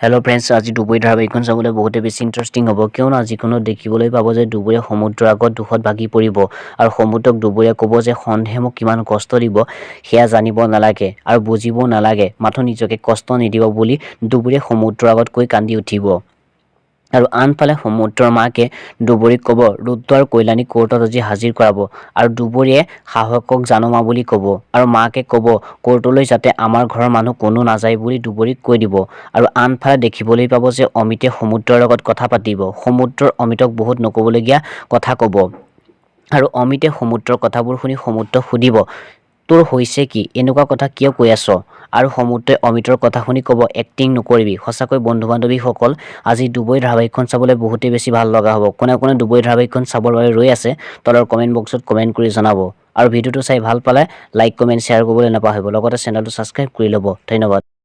Hello friends आज Dubai ধাৰাবাহিকখন চাবলৈ বহুতে বেছি ইন্টাৰেষ্টিং হ'ব কিয়নো আজিখনত দেখিবলৈ পাব যে দুবৰীয়া সমুদ্ৰৰ আগত দুখত ভাগি পৰিব আৰু সমুদ্ৰক দুবৰীয়া ক'ব যে সন্দেহে মোক কিমান কষ্ট দিব সেয়া জানিব নালাগে আৰু বুজিব নালাগে মাথো নিজকে কষ্ট নিদিব বুলি দুবৰীয়া সমুদ্ৰৰ আগত কৈ কান্দি উঠিব আৰু আনফালে সমুদ্ৰৰ মাকে দুবৰীক ক'ব ৰুদ্ৰ আৰু কল্যাণী কোৰ্টত আজি হাজিৰ কৰাব আৰু দুবৰীয়ে সাহসক জানোমা বুলি ক'ব আৰু মাকে ক'ব কোৰ্টলৈ যাতে আমাৰ ঘৰৰ মানুহ কোনো নাযায় বুলি দুবৰীক কৈ দিব আৰু আনফালে দেখিবলৈ পাব যে অমিতে সমুদ্ৰৰ লগত কথা পাতিব সমুদ্ৰৰ অমিতক বহুত নকবলগীয়া কথা ক'ব আৰু অমিতে সমুদ্ৰৰ কথাবোৰ শুনি সমুদ্ৰক সুধিব তোৰ হৈছে কি এনেকুৱা কথা কিয় কৈ আছ আৰু সমুদ্ৰে অমিতৰ কথা শুনি ক'ব এক্টিং নকৰিবি সঁচাকৈ বন্ধু-বান্ধৱীসকল আজি দুবই ধাৰাবাহিকখন চাবলৈ বহুতেই বেছি ভাল লগা হ'ব কোনে কোনে দুবই ধাৰাবাহিকখন চাবৰ বাবে ৰৈ আছে তলৰ কমেন্ট বক্সত কমেন্ট কৰি জনাব আৰু ভিডিওটো চাই ভাল পালে লাইক কমেন্ট শ্বেয়াৰ কৰিবলৈ নাপাহৰিব লগতে চেনেলটো সাবস্ক্ৰাইব কৰি ল'ব ধন্যবাদ।